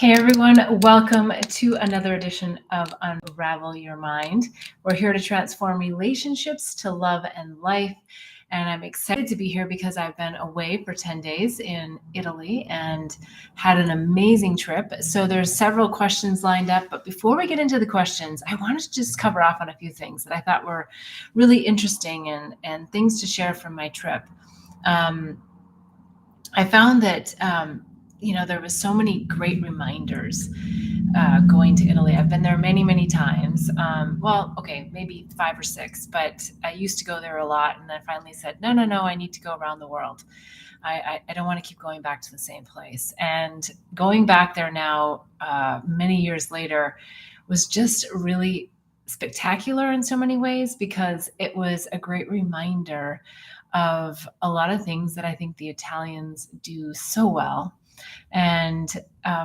Hey everyone, welcome to another edition of Unravel Your Mind. We're here to transform relationships to love and life. And I'm excited to be here because I've been away for 10 days in Italy and had an amazing trip. So there's several questions lined up. But before we get into the questions, I wanted to just cover off on a few things that I thought were really interesting and things to share from my trip. I found that there was so many great reminders going to Italy. I've been there many, many times. Maybe 5 or 6, but I used to go there a lot, and then finally said, no, I need to go around the world. I don't want to keep going back to the same place. And going back there now, many years later, was just really spectacular in so many ways because it was a great reminder of a lot of things that I think the Italians do so well. And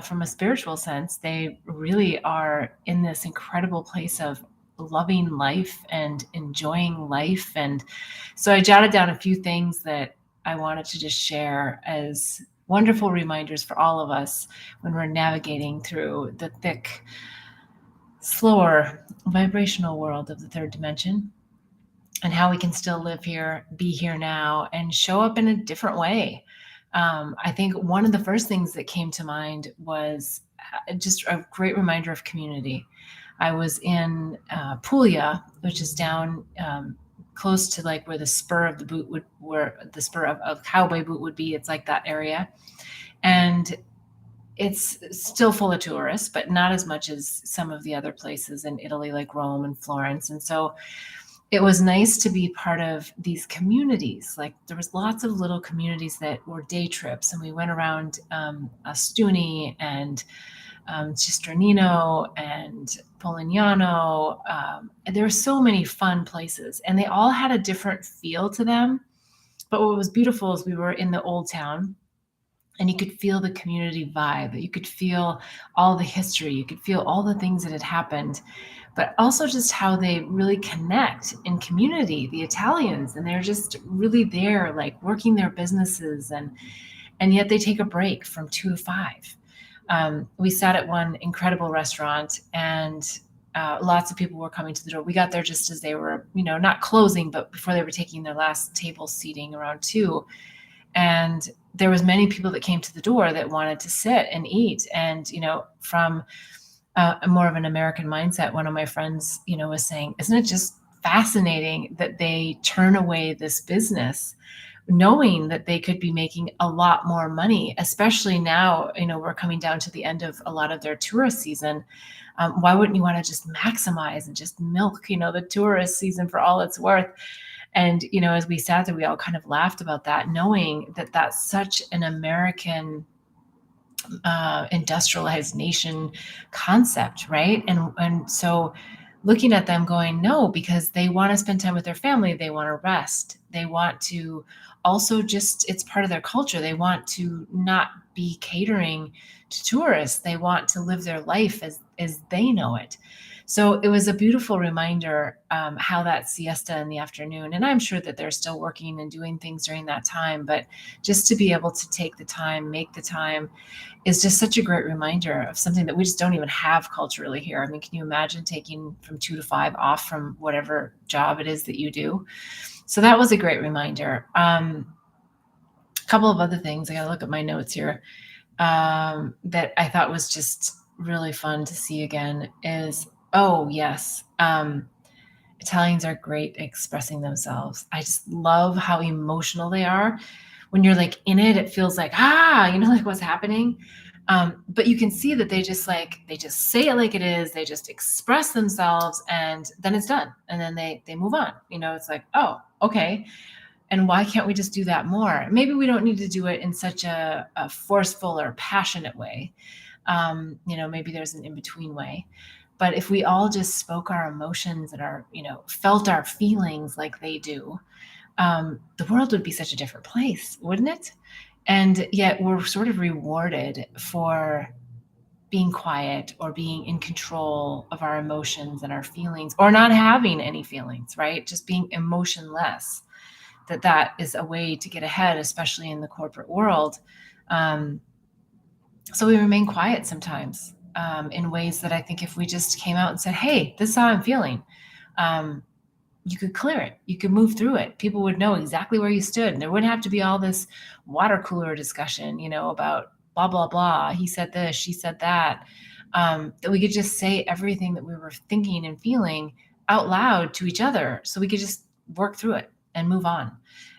from a spiritual sense, they really are in this incredible place of loving life and enjoying life. And so I jotted down a few things that I wanted to just share as wonderful reminders for all of us when we're navigating through the thick, slower vibrational world of the third dimension, and how we can still live here, be here now, and show up in a different way. I think one of the first things that came to mind was just a great reminder of community. I was in Puglia, which is down close to like where the spur of the boot would, where the spur of cowboy boot would be. It's like that area. And it's still full of tourists, but not as much as some of the other places in Italy, like Rome and Florence. And so it was nice to be part of these communities. Like there was lots of little communities that were day trips, and we went around Astuni and Cisternino and Polignano. And there were so many fun places, and they all had a different feel to them. But what was beautiful is we were in the old town, and you could feel the community vibe. You could feel all the history. You could feel all the things that had happened, but also just how they really connect in community, the Italians, and they're just really there, like working their businesses, and yet they take a break from 2 to 5. We sat at one incredible restaurant, and lots of people were coming to the door. We got there just as they were, not closing, but before they were taking their last table seating around 2. And there was many people that came to the door that wanted to sit and eat. And, from more of an American mindset, one of my friends, was saying, isn't it just fascinating that they turn away this business knowing that they could be making a lot more money, especially now, we're coming down to the end of a lot of their tourist season. Why wouldn't you want to just maximize and just milk, the tourist season for all it's worth? And, as we sat there, we all kind of laughed about that, knowing that that's such an American industrialized nation concept, right? And so looking at them going, no, because they want to spend time with their family, they want to rest, they want to also just, it's part of their culture, they want to not be catering to tourists, they want to live their life as they know it. So it was a beautiful reminder how that siesta in the afternoon, and I'm sure that they're still working and doing things during that time, but just to be able to take the time, make the time, is just such a great reminder of something that we just don't even have culturally here. I mean, can you imagine taking from 2 to 5 off from whatever job it is that you do? So that was a great reminder. A couple of other things, I got to look at my notes here, that I thought was just really fun to see again is, oh, yes. Italians are great at expressing themselves. I just love how emotional they are. When you're like in it, it feels like, like what's happening. But you can see that they just say it like it is. They just express themselves, and then it's done. And then they move on. It's like, oh, okay. And why can't we just do that more? Maybe we don't need to do it in such a forceful or passionate way. Maybe there's an in-between way. But if we all just spoke our emotions and felt our feelings like they do, the world would be such a different place, wouldn't it? And yet we're sort of rewarded for being quiet or being in control of our emotions and our feelings, or not having any feelings, right? Just being emotionless. That is a way to get ahead, especially in the corporate world. So we remain quiet sometimes, in ways that I think if we just came out and said, "Hey, this is how I'm feeling," um, you could clear it. You could move through it. People would know exactly where you stood, and there wouldn't have to be all this water cooler discussion, about blah blah blah. He said this, she said that. That we could just say everything that we were thinking and feeling out loud to each other, so we could just work through it and move on,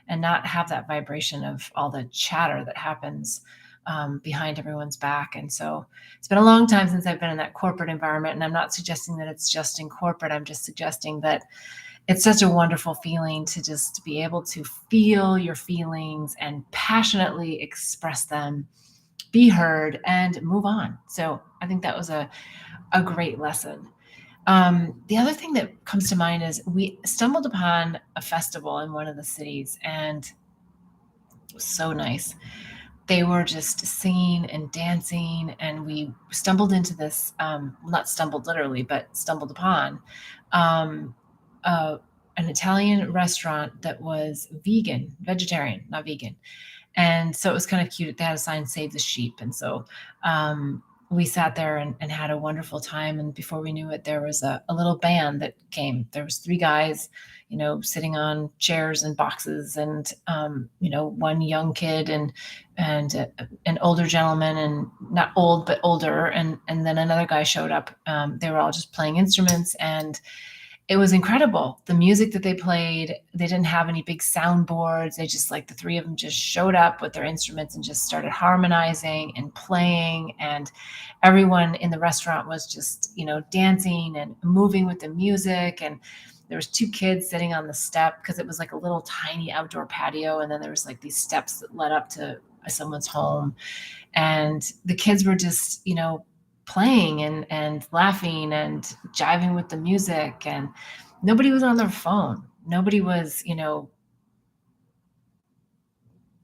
and not have that vibration of all the chatter that happens behind everyone's back. And so it's been a long time since I've been in that corporate environment, and I'm not suggesting that it's just in corporate. I'm just suggesting that it's such a wonderful feeling to just be able to feel your feelings and passionately express them, be heard, and move on. So I think that was a great lesson. The other thing that comes to mind is we stumbled upon a festival in one of the cities, and it was so nice. They were just singing and dancing, and we stumbled into this, not stumbled literally, but stumbled upon um, uh, an Italian restaurant that was vegetarian, not vegan. And so it was kind of cute. They had a sign, "Save the sheep." And so we sat there and had a wonderful time. And before we knew it, there was a little band that came. There was three guys, sitting on chairs and boxes, and one young kid, and an older gentleman, and not old but older, and then another guy showed up. They were all just playing instruments, and it was incredible. The music that they played, they didn't have any big soundboards. They just, like, the three of them just showed up with their instruments and just started harmonizing and playing. And everyone in the restaurant was just, dancing and moving with the music. And there was two kids sitting on the step, because it was like a little tiny outdoor patio. And then there was like these steps that led up to someone's home. And the kids were just, playing and laughing and jiving with the music, and nobody was on their phone. Nobody was,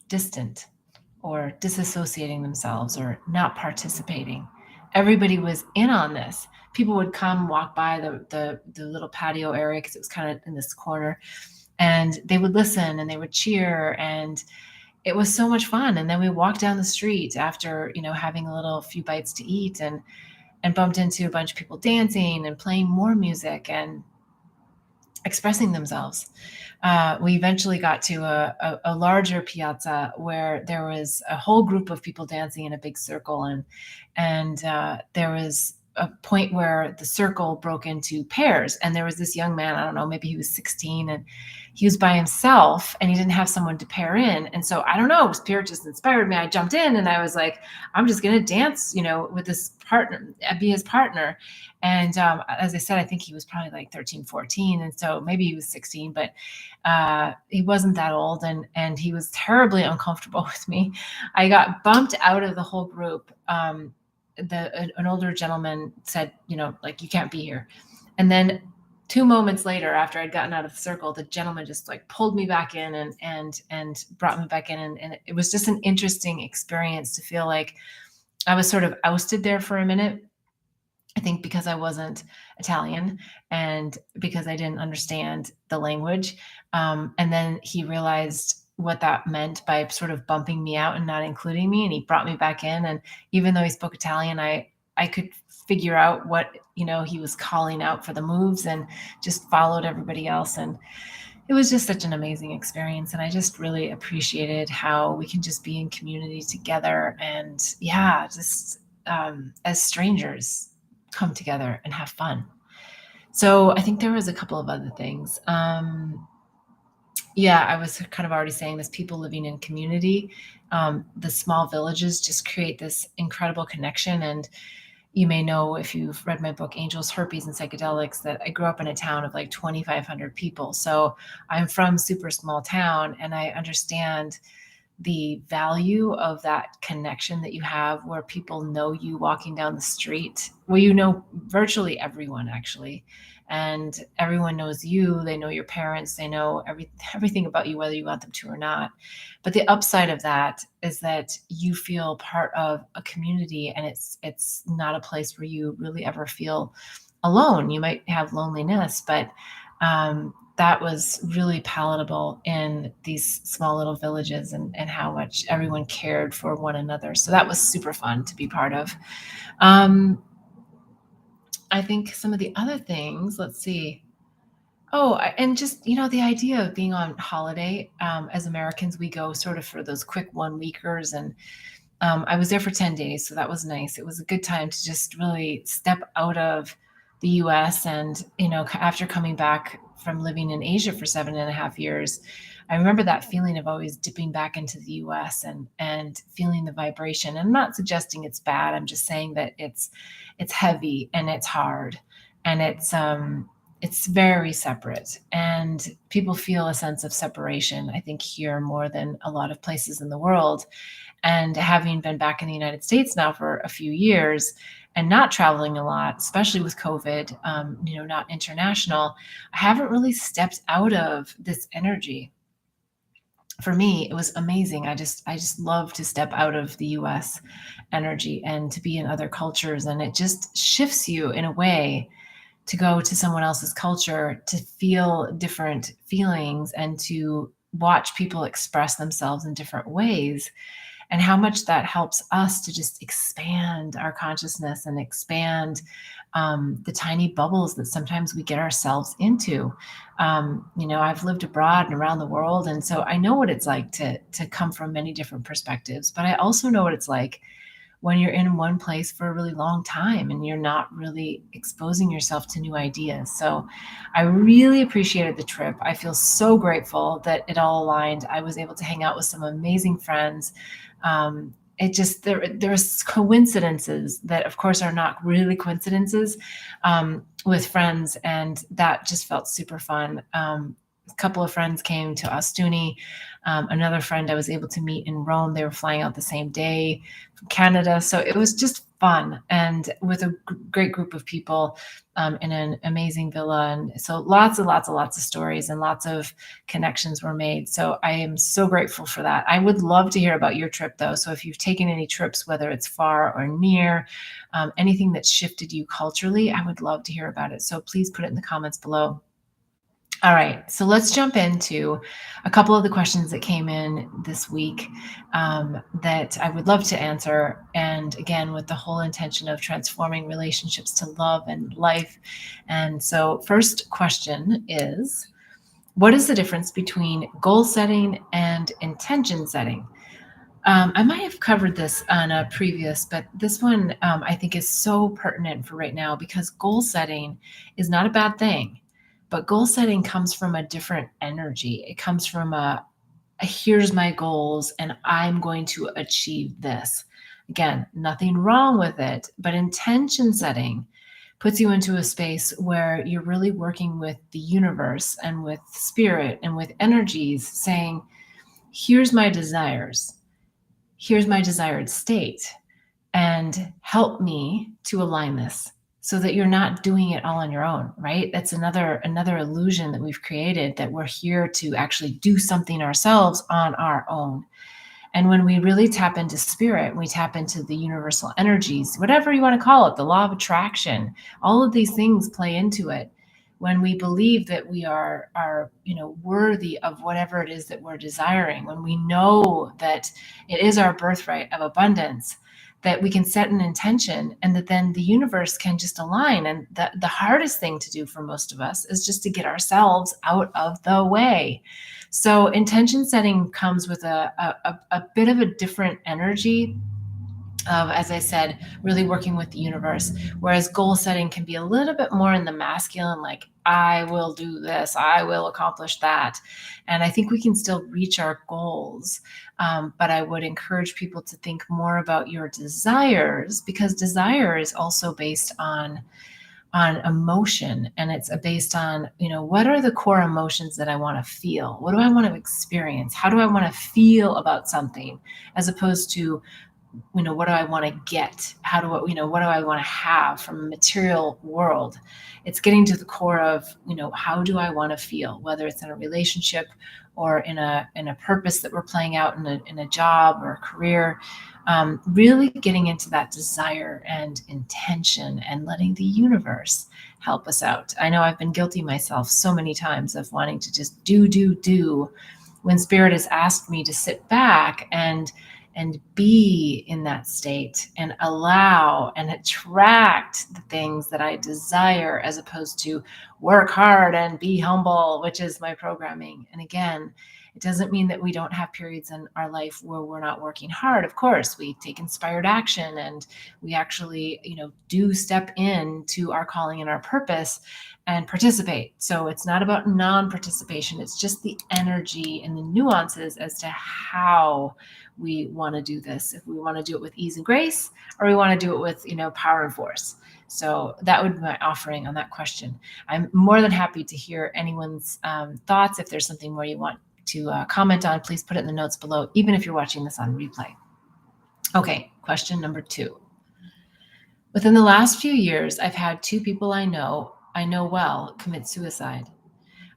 distant or disassociating themselves or not participating. Everybody was in on this. People would come walk by the little patio area, because it was kind of in this corner, and they would listen and they would cheer, and it was so much fun. And then we walked down the street after, having a few bites to eat, and bumped into a bunch of people dancing and playing more music and expressing themselves. We eventually got to a larger piazza where there was a whole group of people dancing in a big circle, and there was a point where the circle broke into pairs, and there was this young man. I don't know, maybe he was 16, and he was by himself, and he didn't have someone to pair in. And so, I don't know, spirit just inspired me. I jumped in, and I was like, I'm just going to dance, with this partner, be his partner. And as I said, I think he was probably like 13, 14. And so maybe he was 16, but he wasn't that old. And he was terribly uncomfortable with me. I got bumped out of the whole group. An older gentleman said, like, "You can't be here." And then 2 moments later, after I'd gotten out of the circle, the gentleman just like pulled me back in, and brought me back in. And it was just an interesting experience to feel like I was sort of ousted there for a minute. I think because I wasn't Italian, and because I didn't understand the language. And then he realized what that meant by sort of bumping me out and not including me. And he brought me back in. And even though he spoke Italian, I could figure out what, he was calling out for the moves, and just followed everybody else. And it was just such an amazing experience. And I just really appreciated how we can just be in community together, and yeah, just as strangers come together and have fun. So I think there was a couple of other things. Yeah, I was kind of already saying this, people living in community. The small villages just create this incredible connection. And you may know, if you've read my book, Angels, Herpes, and Psychedelics, that I grew up in a town of like 2,500 people. So I'm from super small town, and I understand the value of that connection that you have, where people know you walking down the street, where virtually everyone, actually, and everyone knows you. They know your parents. They know everything about you, whether you want them to or not. But the upside of that is that you feel part of a community, and it's not a place where you really ever feel alone. You might have loneliness, but that was really palatable in these small little villages, and how much everyone cared for one another. So that was super fun to be part of. Um, I think some of the other things, let's see. Oh, and just, the idea of being on holiday, as Americans, we go sort of for those quick 1 weekers. And I was there for 10 days, so that was nice. It was a good time to just really step out of the US. And, after coming back from living in Asia for 7.5 years, I remember that feeling of always dipping back into the US, and feeling the vibration. And I'm not suggesting it's bad. I'm just saying that it's heavy and it's hard, and it's very separate, and people feel a sense of separation, I think, here more than a lot of places in the world. And having been back in the United States now for a few years and not traveling a lot, especially with COVID, not international, I haven't really stepped out of this energy. For me, it was amazing. I just love to step out of the US energy and to be in other cultures. And it just shifts you in a way to go to someone else's culture, to feel different feelings, and to watch people express themselves in different ways, and how much that helps us to just expand our consciousness and expand the tiny bubbles that sometimes we get ourselves into. I've lived abroad and around the world, and so I know what it's like to come from many different perspectives. But I also know what it's like when you're in one place for a really long time and you're not really exposing yourself to new ideas. So I really appreciated the trip. I feel so grateful that it all aligned. I was able to hang out with some amazing friends. It just there's coincidences that, of course, are not really coincidences, with friends, and that just felt super fun. A couple of friends came to Ostuni. Another friend I was able to meet in Rome. They were flying out the same day from Canada. So it was just fun, and with a great group of people, in an amazing villa. And so lots and lots and lots of stories and lots of connections were made. So I am so grateful for that. I would love to hear about your trip, though. So if you've taken any trips, whether it's far or near, anything that shifted you culturally, I would love to hear about it. So please put it in the comments below. All right, so let's jump into a couple of the questions that came in this week, that I would love to answer. And again, with the whole intention of transforming relationships to love and life. And so, first question is, what is the difference between goal setting and intention setting? I might have covered this on a previous, but this one, I think, is so pertinent for right now, because goal setting is not a bad thing, but goal setting comes from a different energy. It comes from here's my goals and I'm going to achieve this. Again, nothing wrong with it, but intention setting puts you into a space where you're really working with the universe and with spirit and with energies, saying, here's my desires. Here's my desired state, and help me to align this, so that you're not doing it all on your own, right? That's another illusion that we've created, that we're here to actually do something ourselves on our own. And when we really tap into spirit, we tap into the universal energies, whatever you want to call it, the law of attraction, all of these things play into it. When we believe that we are worthy of whatever it is that we're desiring, when we know that it is our birthright of abundance, that we can set an intention, and that then the universe can just align. And the hardest thing to do for most of us is just to get ourselves out of the way. So intention setting comes with a bit of a different energy of, as I said, really working with the universe. Whereas goal setting can be a little bit more in the masculine, like, I will do this, I will accomplish that. And I think we can still reach our goals. But I would encourage people to think more about your desires, because desire is also based on emotion, and it's based on, what are the core emotions that I want to feel? What do I want to experience? How do I want to feel about something, as opposed to, what do I want to get? How do I, what do I want to have from a material world? It's getting to the core of, how do I want to feel, whether it's in a relationship or in a purpose that we're playing out in a job or a career. Really getting into that desire and intention and letting the universe help us out. I know I've been guilty myself so many times of wanting to just do when spirit has asked me to sit back and be in that state and allow and attract the things that I desire, as opposed to work hard and be humble, which is my programming. And again, it doesn't mean that we don't have periods in our life where we're not working hard. Of course, we take inspired action and we actually, do step into our calling and our purpose and participate. So it's not about non-participation. It's just the energy and the nuances as to how we want to do this. If we want to do it with ease and grace, or we want to do it with, power and force. So that would be my offering on that question. I'm more than happy to hear anyone's thoughts. If there's something more you want to comment on, please put it in the notes below, even if you're watching this on replay. Okay, question number 2. Within the last few years, I've had 2 people I know well commit suicide.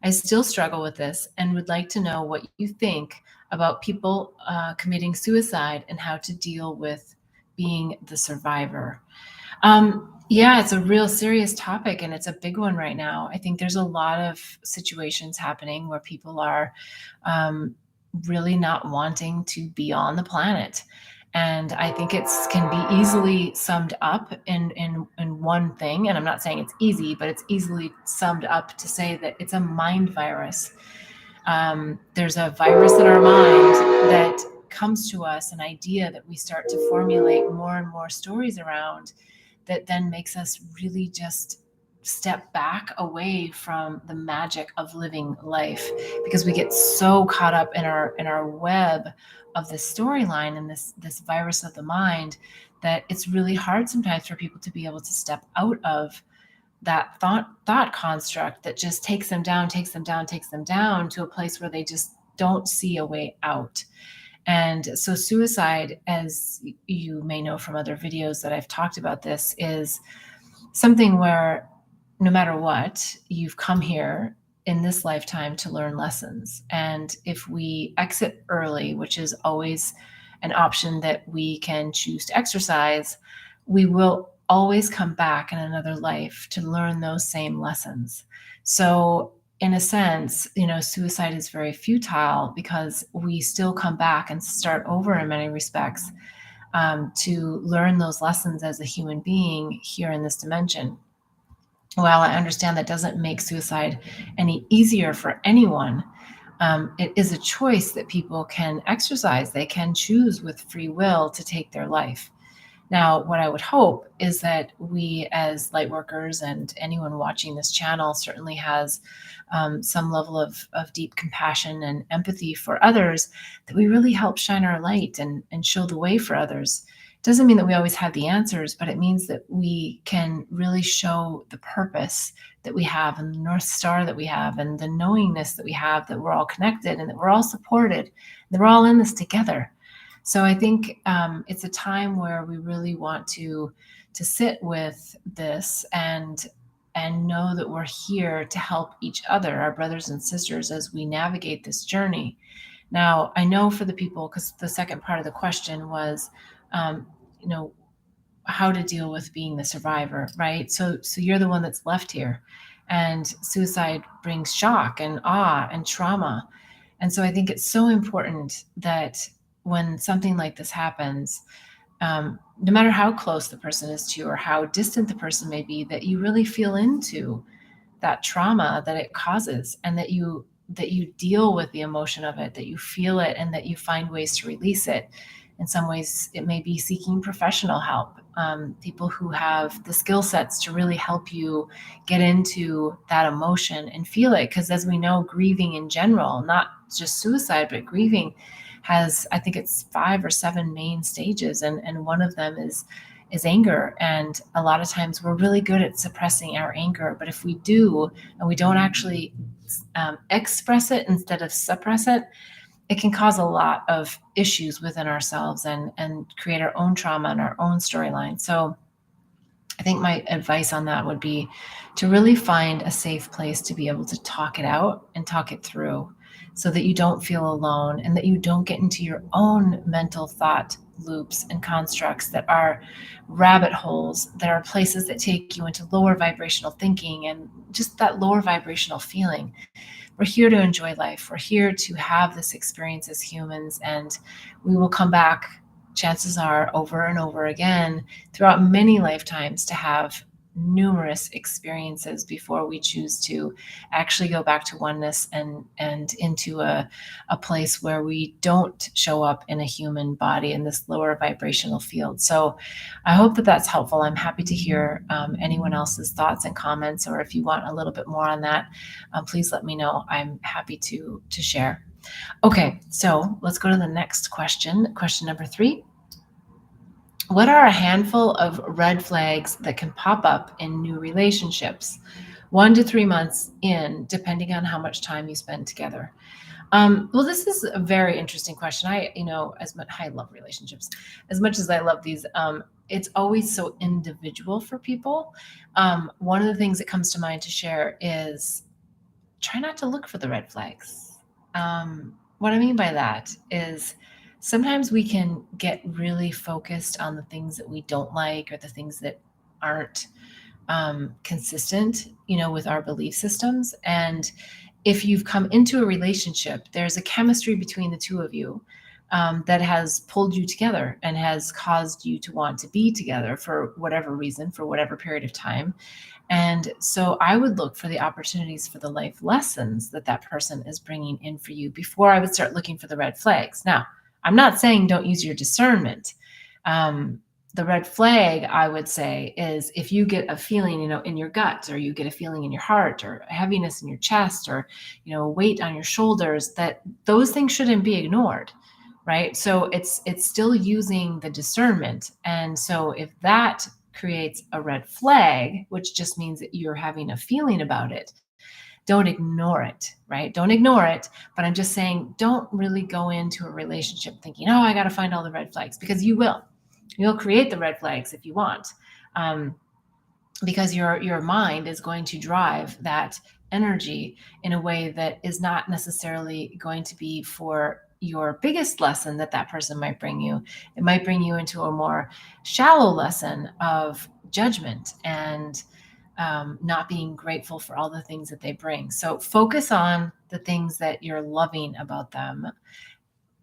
I still struggle with this and would like to know what you think about people committing suicide and how to deal with being the survivor. Yeah, it's a real serious topic, and it's a big one right now. I think there's a lot of situations happening where people are really not wanting to be on the planet. And I think it's can be easily summed up in one thing. And I'm not saying it's easy, but it's easily summed up to say that it's a mind virus. There's a virus in our mind that comes to us, an idea that we start to formulate more and more stories around, that then makes us really just step back away from the magic of living life, because we get so caught up in our web of this storyline and this virus of the mind, that it's really hard sometimes for people to be able to step out of that thought construct that just takes them down to a place where they just don't see a way out. And so suicide, as you may know from other videos that I've talked about this, is something where no matter what, you've come here in this lifetime to learn lessons. And if we exit early, which is always an option that we can choose to exercise, we will always come back in another life to learn those same lessons. So in a sense, suicide is very futile, because we still come back and start over in many respects, to learn those lessons as a human being here in this dimension. While I understand that doesn't make suicide any easier for anyone, it is a choice that people can exercise. They can choose with free will to take their life. Now, what I would hope is that we, as light workers, and anyone watching this channel certainly has some level of deep compassion and empathy for others, that we really help shine our light and show the way for others. It doesn't mean that we always have the answers, but it means that we can really show the purpose that we have, and the North Star that we have, and the knowingness that we have, that we're all connected and that we're all supported, that we're all in this together. So I think it's a time where we really want to sit with this and know that we're here to help each other, our brothers and sisters, as we navigate this journey. Now, I know for the people, because the second part of the question was, how to deal with being the survivor, right? So you're the one that's left here, and suicide brings shock and awe and trauma. And so I think it's so important that when something like this happens, no matter how close the person is to you or how distant the person may be, that you really feel into that trauma that it causes, and that you deal with the emotion of it, that you feel it, and that you find ways to release it. In some ways, it may be seeking professional help, people who have the skill sets to really help you get into that emotion and feel it. Because as we know, grieving in general, not just suicide, but grieving has, I think it's 5 or 7 main stages. And one of them is anger. And a lot of times we're really good at suppressing our anger. But if we do, and we don't actually express it instead of suppress it, it can cause a lot of issues within ourselves and create our own trauma and our own storyline. So I think my advice on that would be to really find a safe place to be able to talk it out and talk it through, so that you don't feel alone and that you don't get into your own mental thought loops and constructs that are rabbit holes, that are places that take you into lower vibrational thinking and just that lower vibrational feeling. We're here to enjoy life. We're here to have this experience as humans, and we will come back, chances are, over and over again throughout many lifetimes to have numerous experiences before we choose to actually go back to oneness and into a place where we don't show up in a human body in this lower vibrational field. So I hope that that's helpful. I'm happy to hear anyone else's thoughts and comments, or if you want a little bit more on that, please let me know. I'm happy to share. Okay, so let's go to the next question. Question number 3. What are a handful of red flags that can pop up in new relationships, 1 to 3 months in, depending on how much time you spend together? Well, this is a very interesting question. I love relationships as much as I love these. It's always so individual for people. One of the things that comes to mind to share is try not to look for the red flags. What I mean by that is sometimes we can get really focused on the things that we don't like or the things that aren't consistent, with our belief systems. And if you've come into a relationship, there's a chemistry between the two of you that has pulled you together and has caused you to want to be together for whatever reason, for whatever period of time. And so I would look for the opportunities for the life lessons that that person is bringing in for you before I would start looking for the red flags. Now, I'm not saying don't use your discernment. The red flag, I would say, is if you get a feeling, in your gut, or you get a feeling in your heart, or a heaviness in your chest, or, a weight on your shoulders, that those things shouldn't be ignored, right? So it's still using the discernment. And so if that creates a red flag, which just means that you're having a feeling about it, don't ignore it, right? Don't ignore it. But I'm just saying, don't really go into a relationship thinking, oh, I got to find all the red flags, because you will. You'll create the red flags if you want, because your mind is going to drive that energy in a way that is not necessarily going to be for your biggest lesson that that person might bring you. It might bring you into a more shallow lesson of judgment and not being grateful for all the things that they bring. So focus on the things that you're loving about them.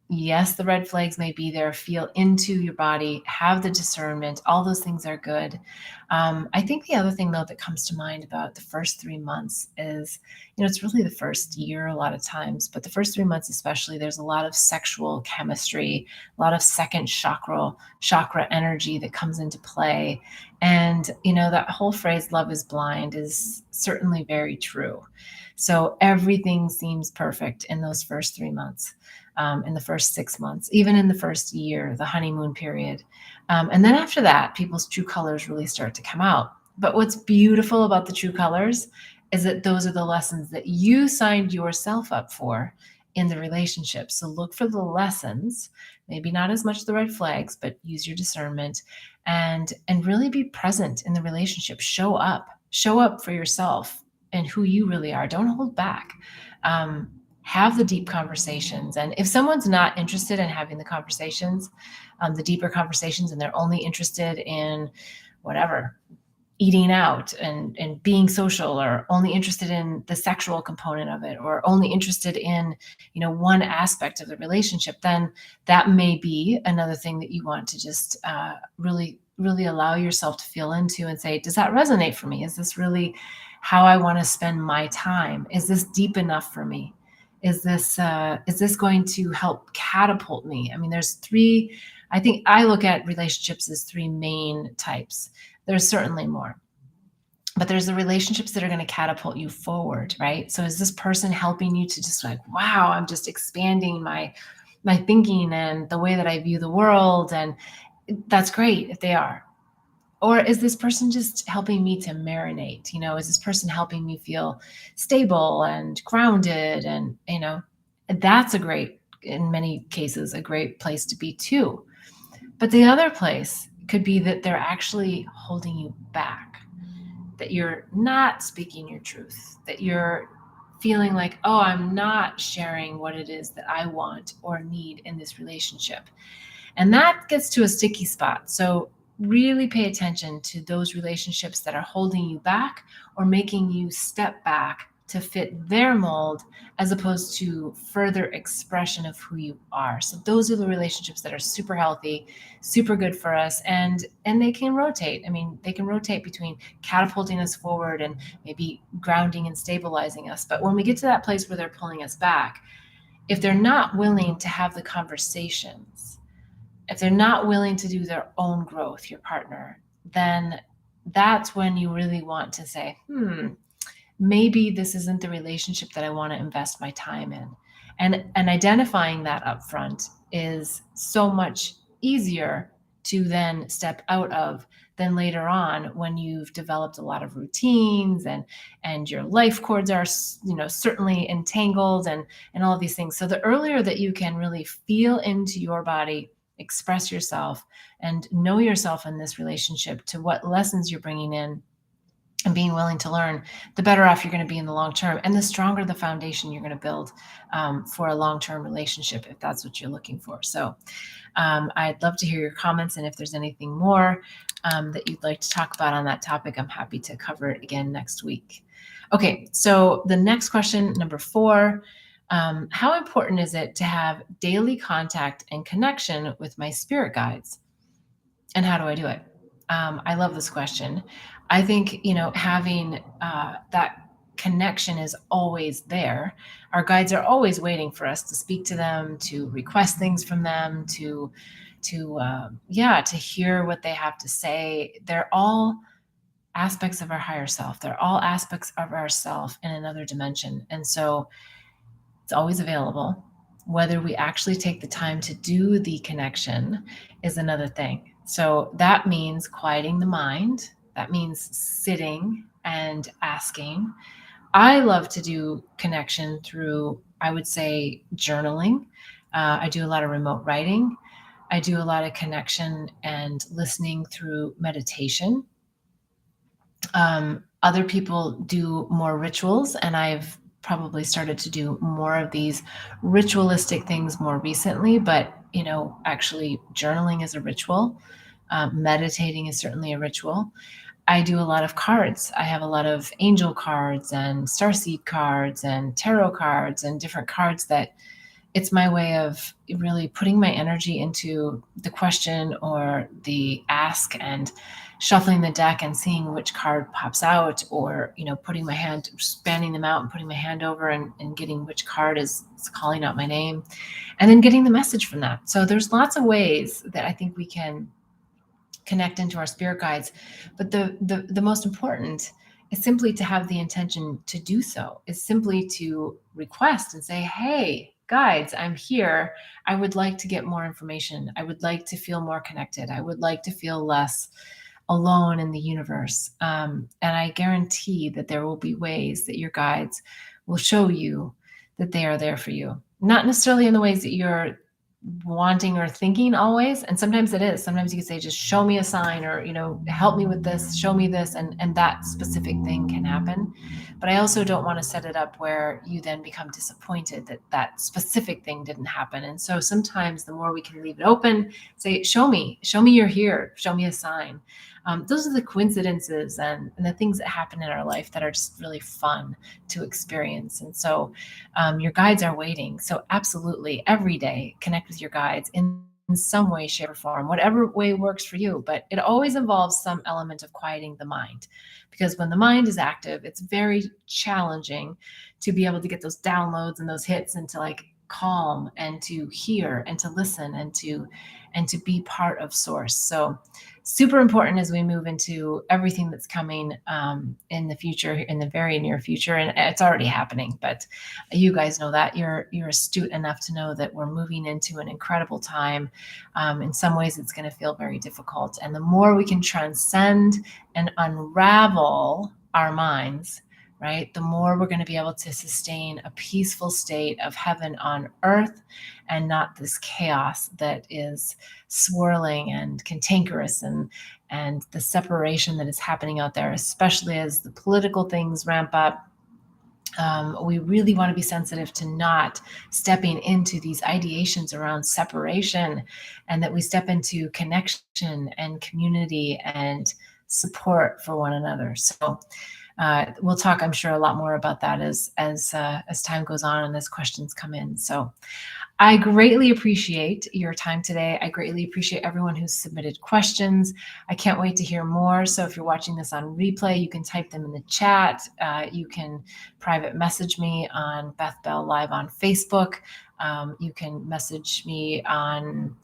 Yes, the red flags may be there. Feel into your body, have the discernment. All those things are good. I think the other thing, though, that comes to mind about the first 3 months is, it's really the first year a lot of times, but the first 3 months especially, there's a lot of sexual chemistry, a lot of second chakra energy that comes into play. And, that whole phrase, love is blind, is certainly very true. So everything seems perfect in those first 3 months. In the first 6 months, even in the first year, the honeymoon period. And then after that, people's true colors really start to come out. But what's beautiful about the true colors is that those are the lessons that you signed yourself up for in the relationship. So look for the lessons, maybe not as much the red flags, but use your discernment and really be present in the relationship. Show up for yourself and who you really are. Don't hold back. Have the deep conversations. And if someone's not interested in having the conversations, the deeper conversations, and they're only interested in whatever, eating out and being social, or only interested in the sexual component of it, or only interested in, one aspect of the relationship, then that may be another thing that you want to just really, really allow yourself to feel into and say, does that resonate for me? Is this really how I want to spend my time? Is this deep enough for me? Is this going to help catapult me? I mean, I think I look at relationships as 3 main types. There's certainly more, but there's the relationships that are going to catapult you forward, right? So is this person helping you to just like, wow, I'm just expanding my thinking and the way that I view the world? And that's great if they are. Or is this person just helping me to marinate? Is this person helping me feel stable and grounded? And, that's in many cases, a great place to be too. But the other place could be that they're actually holding you back, that you're not speaking your truth, that you're feeling like, oh, I'm not sharing what it is that I want or need in this relationship. And that gets to a sticky spot. So really pay attention to those relationships that are holding you back or making you step back to fit their mold as opposed to further expression of who you are. So those are the relationships that are super healthy, super good for us, and they can rotate. I mean, they can rotate between catapulting us forward and maybe grounding and stabilizing us. But when we get to that place where they're pulling us back, if they're not willing to have the conversations, if they're not willing to do their own growth, your partner, then that's when you really want to say, maybe this isn't the relationship that I want to invest my time in. And identifying that up front is so much easier to then step out of than later on when you've developed a lot of routines and your life cords are certainly entangled and all of these things. So the earlier that you can really feel into your body, express yourself, and know yourself in this relationship, to what lessons you're bringing in and being willing to learn, the better off you're going to be in the long term, and the stronger the foundation you're going to build for a long-term relationship, if that's what you're looking for. So I'd love to hear your comments, and if there's anything more that you'd like to talk about on that topic, I'm happy to cover it again next week. Okay, so the next question, number 4, how important is it to have daily contact and connection with my spirit guides? And how do I do it? I love this question. I think, having that connection is always there. Our guides are always waiting for us to speak to them, to request things from them, to hear what they have to say. They're all aspects of our higher self. They're all aspects of ourself in another dimension. And so it's always available. Whether we actually take the time to do the connection is another thing. So that means quieting the mind. That means sitting and asking. I love to do connection through, I would say, journaling. I do a lot of remote writing. I do a lot of connection and listening through meditation. Other people do more rituals, and I've probably started to do more of these ritualistic things more recently, but actually journaling is a ritual. Meditating is certainly a ritual. I do a lot of cards. I have a lot of angel cards and starseed cards and tarot cards and different cards that it's my way of really putting my energy into the question or the ask and shuffling the deck and seeing which card pops out, or putting my hand, spanning them out and putting my hand over and getting which card is calling out my name, and then getting the message from that. So there's lots of ways that I think we can connect into our spirit guides, but the most important is simply to have the intention to do so, is simply to request and say, hey guides, I'm here. I would like to get more information. I would like to feel more connected. I would like to feel less alone in the universe. And I guarantee that there will be ways that your guides will show you that they are there for you. Not necessarily in the ways that you're wanting or thinking always. And sometimes it is. Sometimes you can say, just show me a sign, or, help me with this, show me this, and that specific thing can happen. But I also don't want to set it up where you then become disappointed that that specific thing didn't happen. And so sometimes the more we can leave it open, say, show me you're here, show me a sign. Those are the coincidences and the things that happen in our life that are just really fun to experience. And so your guides are waiting. So absolutely, every day, connect with your guides in some way, shape, or form, whatever way works for you. But it always involves some element of quieting the mind, because when the mind is active, it's very challenging to be able to get those downloads and those hits, and to calm and to hear and to listen and to be part of source. So super important as we move into everything that's coming in the future, in the very near future. And it's already happening, but you guys know that. You're astute enough to know that we're moving into an incredible time. In some ways, it's going to feel very difficult. And the more we can transcend and unravel our minds, right, the more we're going to be able to sustain a peaceful state of heaven on earth, and not this chaos that is swirling and cantankerous, and the separation that is happening out there, especially as the political things ramp up. We really want to be sensitive to not stepping into these ideations around separation, and that we step into connection and community and support for one another. So we'll talk, I'm sure, a lot more about that as time goes on and as questions come in. So I greatly appreciate your time today. I greatly appreciate everyone who's submitted questions. I can't wait to hear more. So if you're watching this on replay, you can type them in the chat. You can private message me on Beth Bell Live on Facebook. You can message me on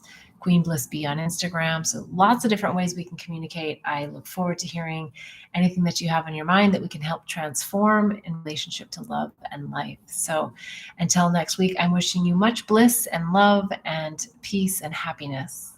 Queen Bliss B on Instagram. So lots of different ways we can communicate. I look forward to hearing anything that you have on your mind that we can help transform in relationship to love and life. So until next week, I'm wishing you much bliss and love and peace and happiness.